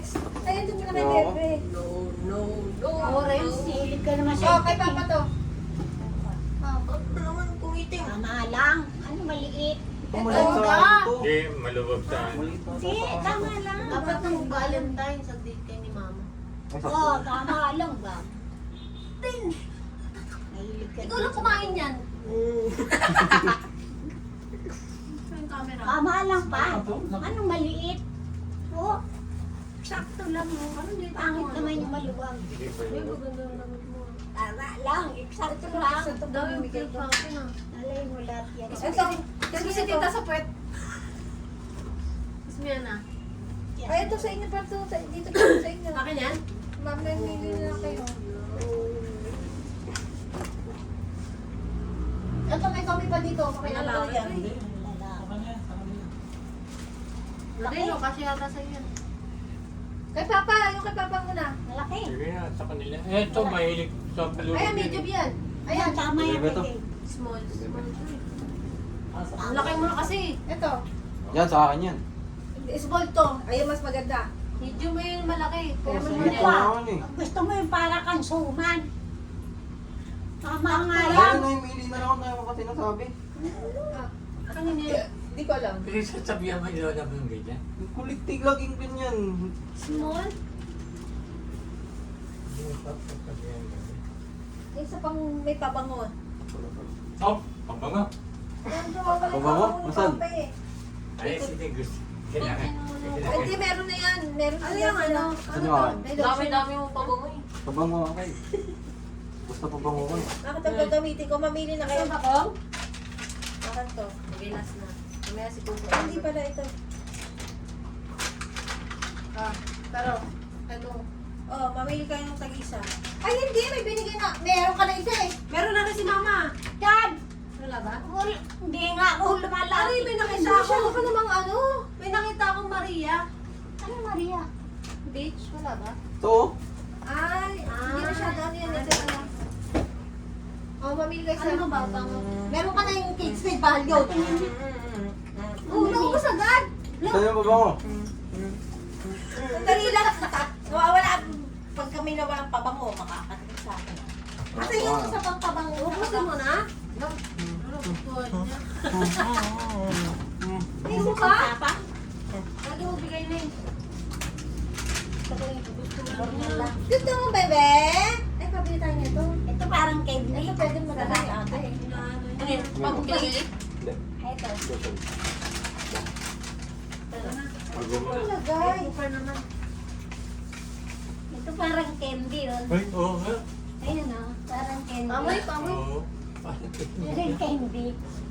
S6: ito mo na kay
S1: Oo.
S6: Bebe.
S2: No, no, no.
S3: Orange, silid ka naman
S6: Oh, kay Papa to. Oh.
S2: Ano naman kung itim?
S3: Tama lang. Ano maliit?
S1: Ang maliit sa akin to.
S4: Hindi, maluwag sa
S1: Maliit na
S3: Hindi,
S1: sa
S3: tama lang.
S2: Dapat nang Valentine's sa date kay ni Mama.
S1: Ay,
S3: Oo,
S1: sakto.
S3: tama lang ba? Mahilig ka
S2: Ikaw lang
S3: dito.
S2: kumain yan. Ito yung camera.
S3: Tama lang pa.
S7: Ito,
S3: Anong maliit? Oo. Sakto lang mo.
S2: Parang dito
S3: Pangit
S2: ako,
S3: naman
S2: ano?
S3: yung maluwag.
S2: Ay, maganda ang damit mo.
S3: Tama lang. Eksakto
S6: Ito
S3: lang.
S6: Ito
S2: Dami yung
S6: bigay
S2: cake
S6: ko.
S2: sa akin ah.
S3: Nalay mo lahat yan.
S6: Ito.
S2: Kasi si tita sa puwet. Mas may na.
S6: Ay, ito sa inyo pa to. Dito sa inyo.
S2: Akin yan?
S6: Ma'am, namili na kayo. Ito, may kami pa dito. Pakilala ko yan.
S7: Hindi. Sa kanya, sa kanila.
S2: Laki no, kasi yata sa yan.
S6: Kay Papa, yung kay Papa muna.
S3: Malaki.
S4: Sige na, sa kanila. Eh, ito, mahilig sa blue.
S6: Ayan, medium yan.
S3: Ayan,
S6: Ayan.
S3: tama yan.
S1: Bebe to.
S3: Bebe.
S2: Small. Small to eh.
S7: Ah, sa
S2: Ang laki mo na kasi.
S6: Ito.
S1: Yan, sa akin yan.
S6: Small to. Ayun, mas maganda.
S2: Medium mo yung malaki. Kaya mo
S1: Sige
S2: yan.
S1: pa naman eh.
S3: Gusto mo yung para kang suman. Tama nga
S1: Ayan
S3: lang.
S1: na yung mili na lang ako kasi nasabi.
S2: Ano niya?
S6: Hindi ko alam.
S4: Kasi sasabihan mo yung lola mo yung ganyan.
S1: Yung kuliktig laging ganyan.
S2: Small?
S6: Yung isa pang may pabango.
S4: Oh, pagbango.
S6: Yan to, wala
S1: Pabango?
S6: pa
S1: Nasaan?
S6: kape.
S4: Ay, sige, gusto.
S6: Hindi, meron na yan. Meron na
S2: Ano
S6: yan.
S2: yung ano?
S1: Saan yung akin?
S6: May lotion.
S2: Dami-dami mo pabango eh.
S1: Pabango ako eh. Gusto pabango ko eh.
S6: Bakit ang gagamitin ko? Mamili na kayo.
S2: Saan ba ko?
S6: Bakit to?
S2: Sige, last na. Mamaya si Kuko.
S6: Hindi pala ito.
S2: Pero, ito.
S6: Oh, mamili kayo ng tag-isa. Ay, hindi. May binigay na. Meron ka na isa eh.
S2: Meron na rin si Mama.
S3: Dad!
S2: Wala ba?
S3: Hindi nga ako lumalaki.
S2: Ay, may nakita
S6: Isa
S2: ako.
S6: ako namang ano.
S2: May nakita akong Maria.
S3: Ano, Maria?
S2: Beach, wala ba?
S1: Ito oh.
S6: Ay, hindi na siya. Ano yan? Ito na. Oh, mamili kayo sa...
S2: Ano ba?
S6: Meron ka na yung Kate Spade value. Naubos agad.
S1: Saan yung pabango?
S6: Sandali lang. Nawawala. Pag kami nawalang pabango, makakatik sa akin. Asa yung isa pang pabango?
S2: Ubusin mo na? Ano po niya?
S6: Ay, mo ba?
S3: Papa?
S2: Lagi mo bigay na yun.
S6: Gusto mo, bebe? Ay, pabili tayo nito.
S3: Ito parang candy.
S6: Ito pwede mo na lang ate.
S2: Ano yun? Pagpili?
S1: Hindi.
S3: Ito.
S1: Lotion.
S6: Lagay.
S2: Super naman.
S3: Ito parang candy yun.
S5: Ay, oo nga.
S3: Ayun o, parang candy.
S2: Pamoy, pamoy.
S5: Oo.
S3: Parang candy.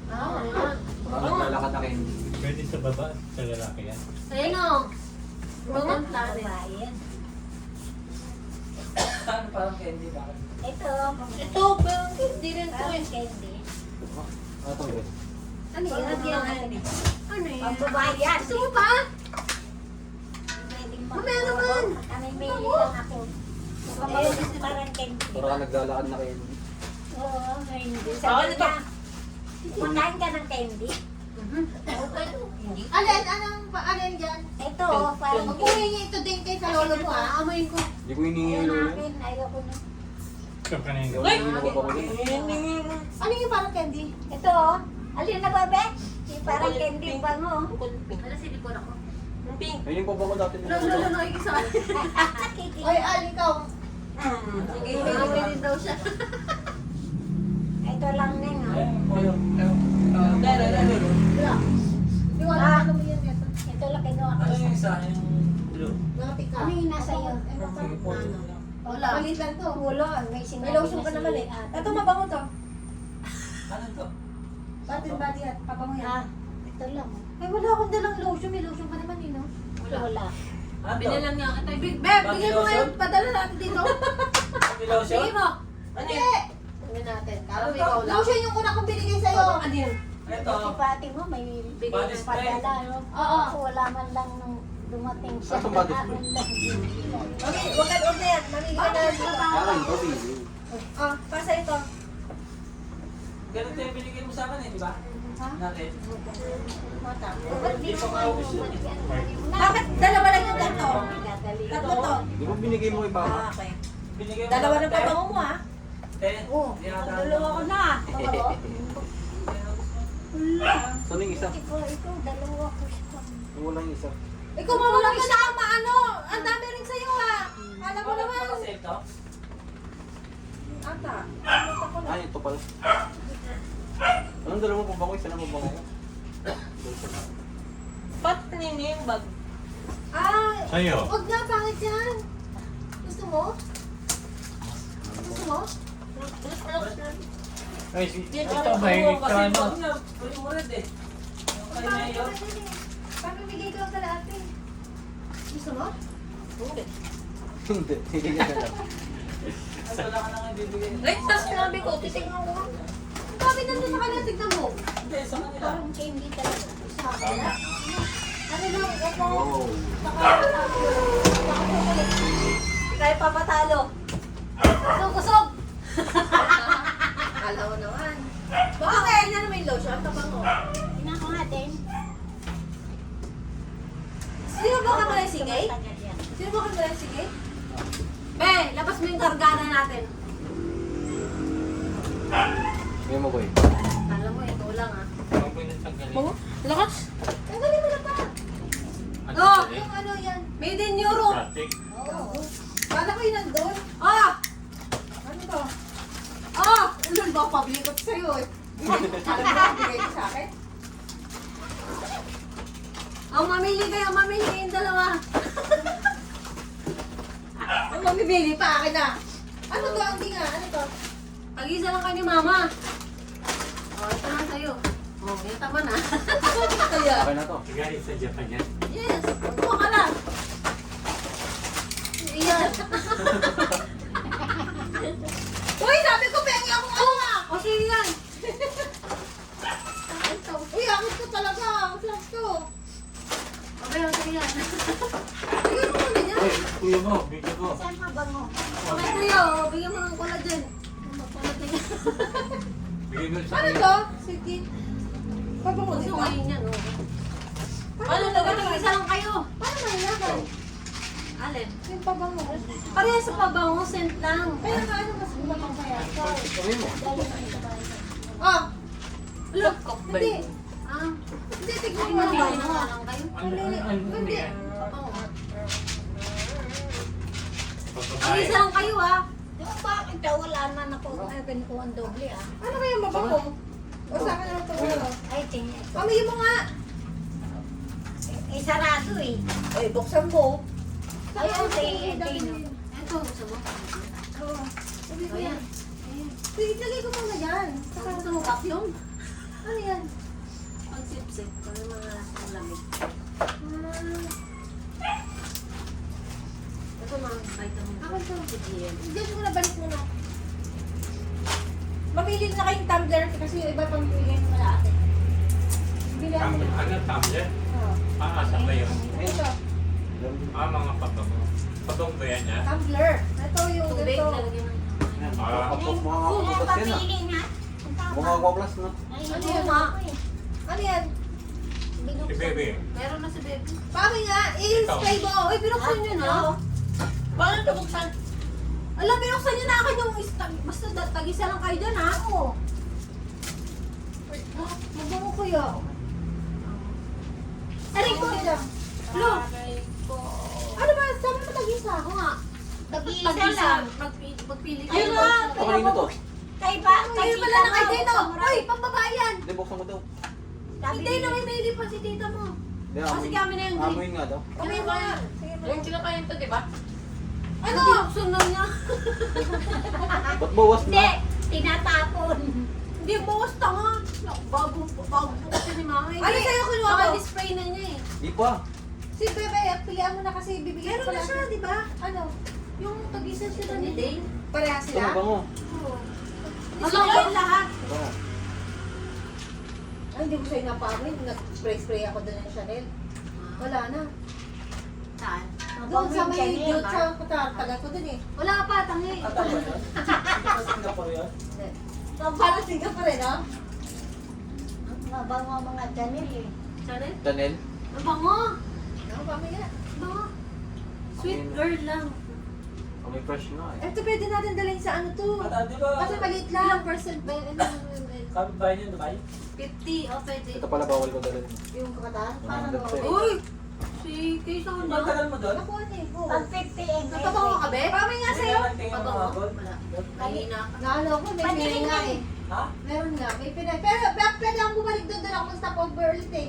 S2: Ah,
S1: Naglalakad na kayo.
S5: Pwede sa baba, sa lalaki yan.
S2: ayun o. Maganda rin.
S3: Babae.
S7: Ano parang candy ba?
S3: Ito.
S2: Ito, pero hindi rin to
S3: Parang
S2: eh.
S3: candy.
S1: Ano ito guys?
S2: Ano yun? Lagyan natin. Ano yun?
S3: Ang babae yan.
S2: Gusto mo pa?
S3: Pwedeng
S6: Mamaya naman.
S3: Kami may lang ako. Ayun, parang candy.
S1: Para ka naglalakad na kayo.
S3: Oo, hindi.
S2: Bawal
S3: Sabi
S2: ito.
S3: niya, kumakain ka ng candy?
S2: Hindi.
S6: Alin? Alin dyan?
S3: Ito, parang
S6: Huwag mo hingi ito din kay sa lolo mo ha.
S2: Aamoyin ko.
S1: Hindi ko hinihingi
S3: Ayun
S1: yung
S3: akin, ayoko na.
S5: Ito ka na yung
S1: Uy!
S5: gawin.
S1: Hindi na pabango din.
S6: Ano yung parang candy?
S3: Ito, alin na babe? Yung parang candy ba mo?
S2: Ano, silikon ako? Pink.
S1: Ayun yung pabango dati.
S2: Lolo, nakikisa.
S6: Ay, Al, ikaw.
S2: Sige, aamoy din daw siya.
S3: Ito lang na nga.
S6: Wala. Di wala
S3: Ah.
S6: ano mo yan. Ito.
S3: Ito lang kinuha ko.
S7: Ano yung isa? Yung blue?
S6: Mga pika.
S3: Ano yung nasa iyo?
S6: Wala. Malit lang to.
S3: Ulo, may sinabi
S6: May lotion
S3: na
S6: pa
S3: si
S6: naman eh.
S3: ate.
S6: Ito mabango to.
S7: Ano to?
S6: Bath and body at pabango yan.
S3: Ah, ito lang.
S6: Ay, wala akong dalang lotion. May lotion pa naman eh, no?
S3: Wala.
S7: Ano to?
S2: Binilan niya kita.
S6: Beb, bigyan mo ngayon. Padala natin dito.
S7: May lotion?
S2: Sige mo.
S7: Ano
S6: Hindi.
S7: yun?
S2: Tingnan natin. Para ikaw lang.
S6: Lotion yung una kong binigay sa'yo.
S2: Ano yun?
S7: Ito.
S3: Si pati mo may
S2: Bigay
S7: Body
S2: ng
S7: spray.
S3: padala. No?
S6: Oo.
S3: Ako wala man lang nung dumating siya.
S1: Ah, body spray.
S3: Akin lang.
S6: Mami, huwag kayo order. Mamili ka na dito.
S1: Akin, coffee.
S6: Ah, pasa ito.
S7: Ganito yung binigay mo sa akin eh, di ba? Natin.
S3: Ba't di mo
S7: Paubos yun.
S6: Bakit dalawa lang yung ganito?
S3: Dadali.
S6: Tatlo to.
S1: Di ba binigay mo iba?
S6: Ah, okay.
S7: Binigay mo
S6: Dalawa
S7: sa
S6: ng
S7: akin,
S6: pabango mo ha.
S7: Ten.
S3: Oo,
S7: Dinadaan
S3: dalawa ko na.
S6: Pabango.
S1: Saan yung isa?
S3: Ikaw, dalawa ko siya.
S1: Wala yung isa.
S6: Ikaw mawala ka na ano. Ang dami rin sa'yo ha. Alam mo naman.
S7: Ano kasi ito?
S6: Ata. Ano ko na.
S1: Ay, ito pala. Anong dala mo pabango? Isa na pabango ko.
S2: Ba't kanina yung bag?
S6: Ah,
S5: Sa'yo.
S6: huwag na. Pangit yan. Gusto mo? Gusto mo?
S5: Ay, ito mahigit ka
S7: Kasi
S5: ano.
S7: wag na. Pwede mo rin eh. Yung kay Mayor.
S6: Pamimigay ko sa lahat eh. Gusto mo?
S2: Hindi.
S1: Hindi. Sige na lang.
S7: Ay, wala ka na nga bibigay.
S2: Like, sa sinabi ko, titignan ko.
S6: Ang dami nandun sa kanila. Tignan mo.
S7: Hindi, sa kanila.
S3: Parang candy talaga.
S6: Sa kanila. Ano lang? Ito.
S1: Oh.
S6: Kaya papatalo. Kusog-kusog. Kala mo naman. Baka kaya niya na may lotion. Tabang mo.
S3: Tingnan ko natin.
S6: Sino ba ka pala sige?
S3: Tagal yan.
S6: Sino ba ka pala sige?
S2: Be, labas mo yung gargana natin.
S1: Ngayon mo ko eh.
S2: Alam mo, ikaw lang ah.
S5: Ang pinatanggalin.
S2: Lakas.
S6: Tanggalin mo na pa.
S5: Ano
S2: Oh!
S5: ba
S6: Yung ano yan.
S2: Made in Europe.
S5: Static.
S6: Oo. Kala ko yung nandun.
S2: Ah!
S6: Ano to?
S2: Ah!
S6: Ano ba? Pabili ko sa'yo eh. Alam mo, bigay ko sa akin.
S2: Mamili kayo, mamili kayong dalawa.
S6: Ang mamibili pa akin na. Ano to? Hindi nga. Ano to?
S2: Pag-isa lang kayo ni Mama. Ito na sa'yo. Yung tama na.
S6: Kaya.
S1: Okay na to.
S5: Galing sa Japan yan.
S2: Yes, kuha ka lang. Iyan.
S6: Uy, sabi ko, pengi akong ano nga.
S2: O, sige yan.
S6: Uy, akit ko talaga. Ang sarap to.
S2: Okay, o, sige yan.
S6: Sige mo muna yan.
S5: Uy, kuya mo, bigyan ko.
S3: Saan mabango?
S2: Okay, kuya, o, bigyan mo ng collagen. Magpapalagay.
S5: Bigyan ko sa
S6: Ano to? Sige. Pabango
S2: Gusto
S6: dito.
S2: ko ngayon yan, o.
S6: Paano to?
S2: Isa lang kayo.
S6: Paano nalaman?
S2: Alin?
S6: Yung pabango.
S2: Parehas sa pabango, scent lang.
S6: Kaya nga, ano mas matang kaya?
S1: Sabi mo.
S6: Oh,
S2: Look,
S6: hindi.
S2: Ah,
S6: Hindi, tignan
S2: ay,
S6: mo.
S2: maliit na nga lang kayo.
S6: Hindi.
S5: yan?
S2: Oo. Ang
S5: Pagbabae.
S2: isa lang kayo, ah.
S3: Yung bakit daw wala naman ako ang doble ah.
S6: Ano kaya mabango? O sa akin na lang ito. Ano?
S3: Ay, tingnan.
S6: Pamayin mo nga.
S3: Eh, sarado eh.
S6: Ay, buksan mo.
S3: Ay, okay,
S2: Ito, gusto mo?
S6: Oo. Sabi ko
S2: O,
S6: yan.
S2: yan. Ayan.
S6: Sige, lagay ko muna yan.
S2: Saka gusto mo vacuum?
S6: Ano yan?
S2: Pag sip-sip, pag mga lamig. Ito mga vitamin.
S6: Ako to.
S2: Sige.
S6: Diyan mo na, balik mo na. Mamili na kayong tumbler kasi yung iba pang bigay mo na ate. Bili ako.
S5: Ano, tumbler?
S6: Oo.
S5: Asan ba yun?
S6: Ito,
S5: Mga pabango. Pabango ba yan yan?
S6: tumbler. Ito yung
S2: Tubig,
S6: ito.
S2: lalagyan ng
S5: Ah,
S1: Kapag mga
S3: Kaya
S1: kapagpas yan ah.
S3: papili na.
S1: Mga kapagpas na.
S3: Ay,
S6: Ano
S3: yan
S6: yan,
S3: nga?
S6: Ano yan?
S5: si Bebe.
S2: Meron na si Baby.
S6: Paano nga? I-spray mo.
S2: Uy, binuksan nyo na.
S6: Paano ito buksan? Alam, binuksan nyo na akin yung basta tag-isa lang kayo dyan, ha? Oo. Mabango ko yun. Aray ko. Lo, ano ba? Sabi mo tag-isa?
S2: Ako nga.
S3: Tag-iisa
S2: Pag-isa,
S3: lang.
S2: magpili
S6: Ayun
S2: kayo.
S6: nga.
S1: Ito kanino to?
S3: Kay ba?
S6: Ay,
S3: Kay
S6: wala
S3: tita
S6: na kay
S3: mo,
S6: Dino.
S3: samurai.
S6: Uy, pambabae yan.
S1: Hindi, buksan mo daw.
S3: Sabi
S6: Hindi,
S3: niya.
S6: namimili pa si tita mo.
S1: Hindi,
S2: Sige, amin na yung green.
S1: amoy nga daw.
S6: Amoy mo nga. Sige mo.
S2: Yung kinakain to, di ba?
S6: Ano?
S2: Binuksan na niya.
S1: Ba't bawas
S3: Hindi,
S1: na?
S3: tinatapon.
S6: Hindi, bawas tanga.
S2: Bago kasi ni Mama.
S6: Ano sa'yo kinuha
S2: Baka
S6: ko?
S2: ni-spray na niya eh.
S1: Di pa.
S6: Si Bebe, pilihan mo na kasi bibigyan
S2: Meron
S6: ko
S2: na
S6: pala.
S2: siya, di ba?
S6: Ano?
S2: Yung tag-isa sila ni Dane.
S6: Pareha
S1: Ito
S6: sila?
S1: mabango.
S2: Alam ko lahat.
S1: Bango.
S6: Ay, hindi ko sa'yo napamoy. Nag-spray-spray ako doon ng Chanel. Wala na.
S2: Saan?
S6: Doon sa
S3: Mabango
S6: may
S3: yung
S6: dude
S3: Chanel.
S6: sa tagal ko doon eh.
S2: Wala pa, tangi.
S7: Kata ba yun? Hindi ba Singapore yun?
S6: Para Singapore, no?
S3: Mabango ang mga Chanel eh.
S2: Chanel?
S1: Chanel.
S2: Ang bango.
S6: Ano pa may
S2: Bango. Sweet girl lang.
S1: Amoy fresh nga eh.
S6: Ito pwede natin dalhin sa ano to.
S7: Kata, di ba?
S6: Kasi maliit lang.
S2: Ilang percent ba yun?
S7: Kapit bahay niyo, Dubai?
S2: 50 o pwede.
S1: Ito pala bawal ko dalhin.
S6: Yung kakatan. Parang
S1: 100
S6: okay.
S2: Uy! Si Kaysa ko
S7: Ang
S2: na.
S7: tagal mo doon?
S6: Nakuha niya eh. Oo.
S3: Pag 50 eh.
S2: Nagpabango ka be?
S6: Pamay nga
S7: Hindi
S6: sa'yo.
S7: ka nagtingin ng
S2: Pabango?
S7: mga gold?
S2: Wala. Mahina ka.
S6: Naano ko, may
S3: Pati
S6: pinay nga
S3: rin
S6: eh.
S7: Ha?
S6: Meron nga, may pinay. Pero pwede akong bumalik doon ako mag-stop over ulit eh.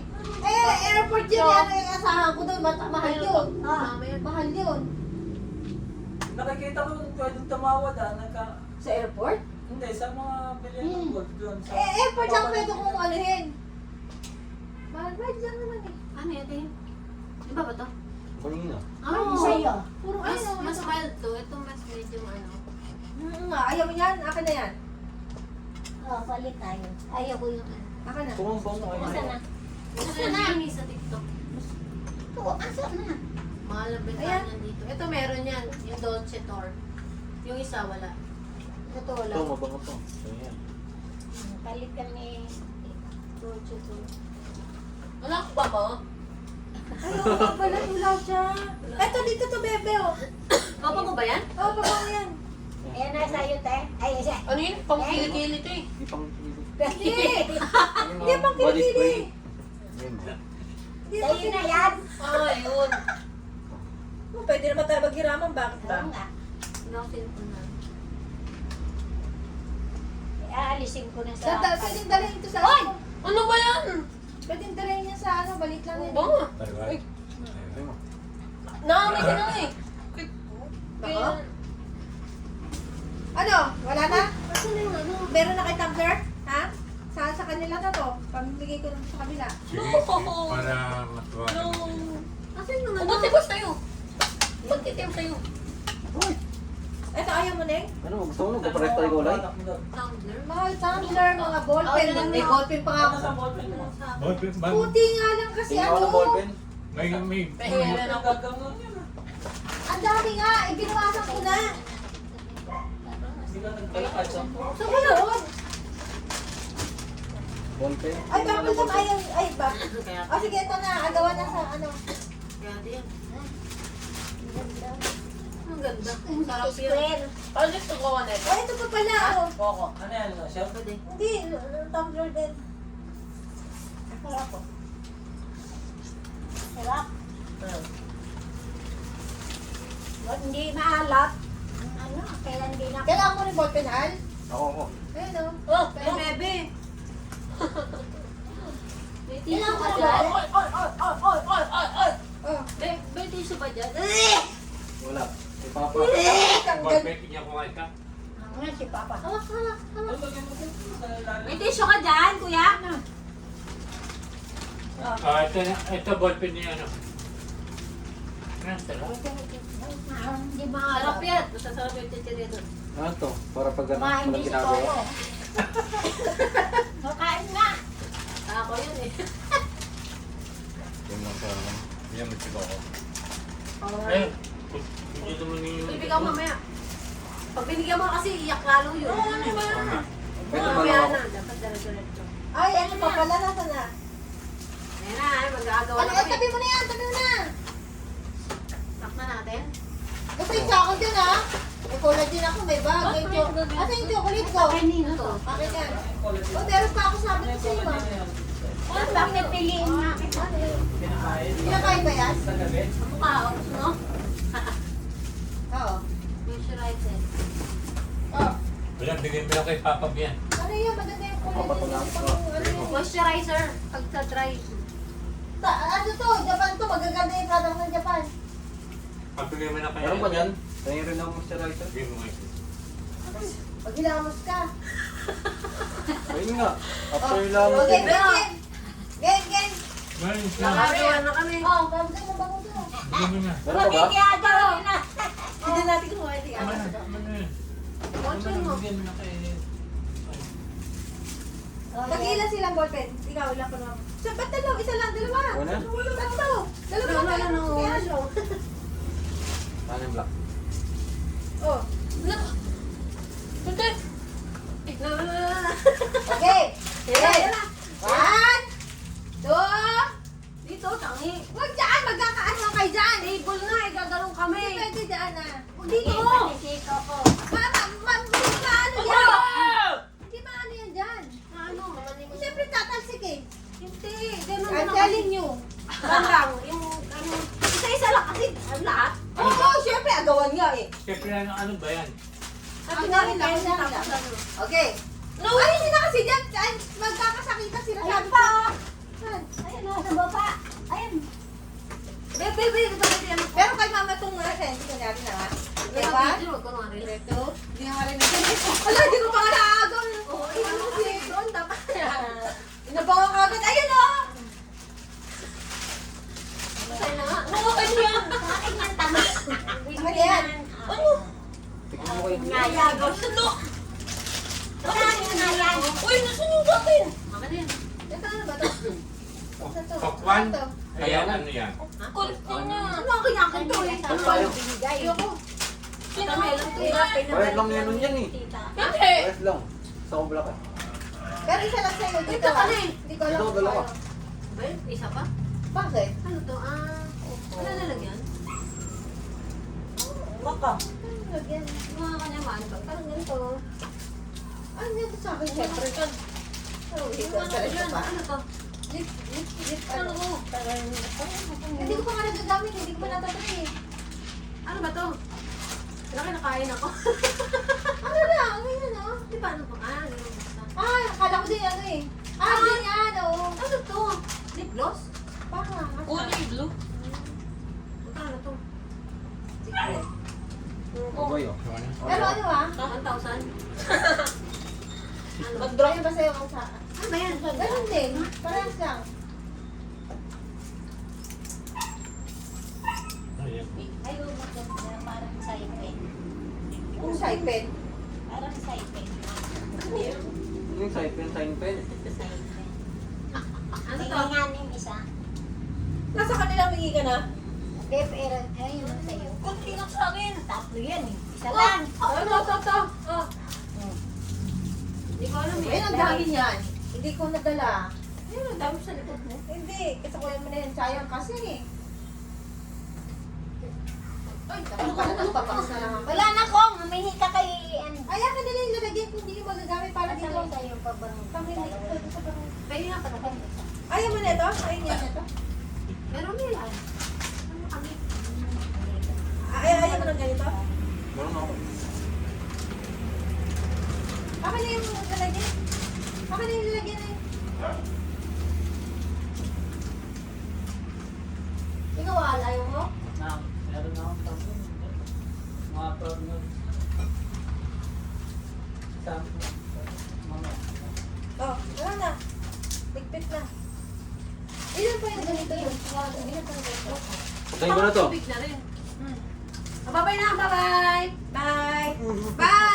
S6: Airport yun, ano yung asahan ko doon, mahal yun.
S2: Mama yun.
S6: Mahal yun.
S7: Nakikita ko pwede tumawad nagka...
S6: Sa airport?
S7: Hindi, sa mga bilhin ng gold doon. Sa...
S6: Airport lang pwede kong anuhin. Mahal lang naman eh.
S2: Ano yun? Tingin? Di ba ba to?
S1: Kanina.
S3: Ano sa'yo?
S6: Puro
S2: Mas,
S6: ano.
S2: mas mild to. Ito mas medyo ano.
S6: Ayaw mo yan? Akin na yan.
S3: Oh, palit tayo. Ayaw ko yung ano.
S6: Akin na.
S1: Tumambang mo
S3: Asa na?
S2: Gusto na yun sa TikTok.
S3: Ito, asa na?
S2: Mahal ang bentahan yan dito. Ito meron yan. Yung Dolce Tor. Yung isa wala. Ito wala.
S1: Ito, mabango to. Ayan.
S3: Palit kami.
S2: Dolce Tor. Wala ko ba mo?
S6: Ayaw ko pala, ulaw siya. Eto, dito to, bebe, oh.
S2: Papa mo ba yan?
S6: Oh, papaw yan.
S3: Ayan na sa'yo, te. Ay, isa.
S2: Ano yun? Pang kilikili to eh.
S1: Di pang pili.
S6: Hindi.
S1: Hindi
S6: pang kilikili.
S1: Yun.
S6: Hindi pa
S3: Sa'yo na yan.
S2: Ah, yun.
S6: Oh, pwede naman tayo maghiraman, bakit ba?
S3: Oo nga.
S2: Hindi ako cellphone na.
S3: Aalisin ko na sa...
S6: Pwedeng dalhin ito sa
S2: Hoy! Ano ba yan?
S6: Pwedeng dalhin niya sa ano, balik lang yun.
S2: Oo.
S5: Tarway.
S1: Sabi mo.
S2: Nakamay ka na nga eh.
S6: Bako? Ano? Wala na?
S2: Asan na yung ano?
S6: Meron na kay tumbler? Ha? Sa kanila na to. Pamimigay ko lang sa kabila.
S5: Sige, para matuwa.
S2: Asan yung ano? Ba't tayo? Ba't titim sa'yo?
S6: Ito, ayaw mo, Neng?
S1: Ano, gusto mo? Magpapares tayo kulay?
S2: Tumbler?
S6: Mahal tumbler, mga ballpen. May ballpen pa nga
S7: Ano
S6: ako.
S7: sa ballpen mo?
S5: Ballpen man.
S6: Puti nga lang kasi
S1: Tingnan ko ng
S6: ano.
S1: ballpen.
S5: May
S2: Pahinga na ako.
S7: Gagawin yun.
S6: Ang dami nga. Ibinawasan ko na.
S7: Hindi ka nagkalakad sa
S6: Sa sunod.
S1: Ballpen.
S6: Ay, bakit lang ayaw. Ay, ba?
S2: Kaya
S6: O sige, ito na. Agawan na sa ano.
S2: kaya din. Ang ganda. Ang sarap yun.
S3: Square.
S2: Ano gusto ko ka nito?
S6: Ay, ito pa pala. Oh.
S7: Coco. Ano yan? Siya?
S6: Hindi, tumbler din. Sarap po.
S3: Sarap. Ba't hindi maalat? Ano? Kaya hindi na.
S6: Kailangan mo rin ballpen, Al?
S1: Ako.
S6: Ayun o.
S2: Oh, may bebe. May tissue
S6: Kailangan
S2: ba
S6: mo
S2: dyan?
S6: ba? Oh.
S2: May tissue ba dyan?
S1: Wala. Si Papa.
S5: ballpen niya ko kayo ka.
S3: Ang nga si Papa.
S6: Hawak, hawak, hawak.
S2: May tissue ka dyan, kuya?
S5: Ito ballpen niya ano. Ano sarap?
S3: Hindi
S2: Sarap
S3: maalat.
S2: yan. Basta sarap yung chichirya doon.
S1: Ano to? Para pag ano,
S3: Kumain
S1: walang
S3: din si
S1: ginagawa.
S3: Coco. Makain nga.
S2: Ako yun eh.
S5: Yung lang sa ano. Yan mo si Coco.
S2: Oh,
S5: Eh, hindi naman yung...
S2: bibigyan mo mamaya. Pag binigyan mo kasi iyak lalo yun. Oo, ano ba?
S1: Pwede ba
S2: Mamaya
S1: ako?
S2: na. Dapat diretso.
S6: Ay, ano pa pala? Nasa na?
S2: Ayan na, ay mag-aagawa
S6: Ano,
S2: na
S6: tabi mo na yan, tabi mo na.
S2: Takma natin.
S6: Gusto yung sa akin dyan, ha? May collagen ako, may bag, may chocolate. Asa yung chocolate ko?
S2: Kanino to?
S6: Akin yan. Oh, meron pa ako sabi ko sa'yo, ha?
S3: Ang bakit piliin nga kita?
S7: Pinakain.
S6: Pinakain ba yan?
S7: Sa gabi.
S2: Ang mukha, oh, gusto mo?
S6: Oo.
S2: Moisturizer.
S6: Oh.
S5: Wala, bigyan mo lang kay Papa yan.
S6: Ano yun? Maganda yung collagen. Yung pang, ano yun?
S2: Moisturizer. Pag sa dry.
S6: Ano to? Japan to. Magaganda yung product ng Japan.
S5: Pagpigyan mo na kaya.
S1: Meron ba yan? Tingin rin ako moisturizer.
S5: Bigyan mo kayo.
S6: Pag hilamos ka.
S1: Ayun nga. After
S6: Oh.
S1: lang.
S6: Okay, game. Game, game.
S5: Meron siya.
S2: Nakagawa na kami.
S6: Oh, bagay mo bango to.
S5: Bigyan mo na.
S1: Meron pa ba?
S3: Magkikiyagaw na.
S2: Hindi natin kumuha ito.
S5: Tama na. Tama na yan.
S2: Ballpen mo.
S7: Bigyan mo na kay...
S6: Mag-ilan silang ballpen? Ikaw, ilan ko naman. Sa ba't dalaw? Isa lang, dalawa.
S1: Wala.
S6: Tatlo. Dalawa
S2: Wala,
S6: lang.
S2: wala,
S6: Kaya
S2: wala.
S6: ano?
S1: Ano yung black?
S6: Oh.
S2: Hindi.
S6: Okay.
S2: Okay.
S6: 1, 2,
S2: Dito, tangi.
S6: Huwag dyan! Magkakaano kayo dyan!
S2: Table nga, igagalong kami.
S6: Hindi pwede dyan ah.
S2: Dito.
S3: Si Coco.
S6: Hindi maano yan! Hindi maano yan dyan.
S2: Ano?
S6: Siyempre tatalsik eh.
S2: Hindi. Ganun
S6: I'm
S2: na
S6: telling you.
S2: Parang, yung ano, isa-isa lang kasi ang lahat.
S6: Oo, siyempre agawan nga eh.
S5: Siyempre, ano ba yan?
S2: Sabi
S6: Ang
S2: nga
S6: dami
S2: rin
S6: lang,
S2: lang,
S6: ang dami
S2: tapos
S6: lang.
S2: ano.
S6: Okay. No, ayun sila kasi dyan. Ay, magkakasakitan sila.
S3: Ayan
S6: Sabi
S3: pa.
S6: ko.
S3: oh. Ayan o, sa baba. Ayan.
S2: Bebe, ito ano.
S6: Pero kay mama itong hindi ko nyari na ha. Okay,
S2: Kaya
S6: one,
S2: video, kunwari.
S6: two, hindi nga rin Ala, hindi ko pa nga naagaw.
S2: Oo, iwan mo kasi doon, dapat yan.
S6: Inabawa ka agad. Ayun o.
S2: Masaya na nga. Oo, ano yan?
S3: Akin yan, tama.
S6: Ano yan?
S2: Ano?
S1: Tingnan mo kayo.
S3: Nayagaw.
S2: Sundo!
S3: Wala yung nayagaw.
S2: Uy, nasunog akin! Akin yan.
S6: Ito ano ba ito? Ito to.
S5: Pakwan?
S6: Ito.
S5: Ayan, ano yan?
S2: Kulto na. Ano ang kinyakin to eh?
S1: Ano tayo?
S6: Ayoko.
S2: Kinamay lang to eh.
S1: Pares lang yan nun yan eh.
S3: Tita.
S2: Hindi!
S1: Pares lang. Sa kubla ka.
S6: Pero isa lang sa'yo. Dito
S2: Ito ka
S6: ah.
S2: na eh.
S6: Hindi ko alam
S1: Ito,
S6: kung
S1: dalawa.
S6: ano.
S2: Ba, isa pa?
S6: Bakit?
S2: Ano to? Ano lalagyan?
S7: Baka.
S6: Ano lagyan?
S2: Mga kanya man. Parang ganito.
S6: Ano yan sa akin? Siyempre. Oh,
S2: Yung
S6: ito.
S2: ano dyan? Ano to?
S6: Lip.
S2: Ano
S6: Ano?
S2: ko?
S6: Hindi ko pa nga nagagamit. Hindi ko pa natatry eh.
S2: Ano ba to? Wala kinakain ako.
S6: Ano lang? Ganyan oh.
S2: Di ba ano pa? Ganun basta.
S6: Ah, akala ko din ano eh. Ah, din yan oh.
S2: Ano to? 1,000? Ano?
S6: Mag-draw ba sa'yo kung sa...
S2: Ano ba yan?
S6: Ganun din. Parehas lang.
S5: Ayan.
S3: Ay, maganda. Parang saipin.
S6: Kung saipin.
S3: Parang saipin.
S1: Yung sign pen.
S3: Saipin.
S2: Ano to?
S3: Tingnan yung isa.
S6: Nasa kanila humingi ka na?
S3: Hindi, pero ayun lang sa'yo. Kunti lang sa akin. Tatlo yan eh. Isa lang.
S6: Ito. Oh.
S2: Hindi ko alam eh.
S6: Ayun, ang dami niyan. Hindi ko nadala.
S2: Ayun, ang dami sa likod mo.
S6: Hindi, kasi kuya mo na yan. Sayang kasi eh. Ay, dapat pala nagpapakas na lang ako.
S3: Wala na kong. Humingi ka kay...
S6: Ay, akin nila yung lalagyan kung hindi ko magagamit para
S3: Para
S6: dito.
S3: sa'yo pa bang...
S6: Pamili ko ito sa pang...
S2: Pwede nga pa naman.
S6: Ayaw mo na ito? Ayaw niya na ito?
S2: Meron nila. Ano kami?
S6: Ayaw mo na ganito?
S1: Meron ako.
S6: Akin na yung lalagyan. Akin na yung lalagyan na yun. Ikaw, ayaw mo?
S7: Meron na akong tampo. Mga partner. Mama.
S6: Oh, wala na. Pigpit na. Ilan pa yung ganito yun? Ilan pa yung ganito?
S1: Patayin ko na to.
S2: Tubig na rin. Bye-bye na. Bye-bye.
S6: Bye! Bye!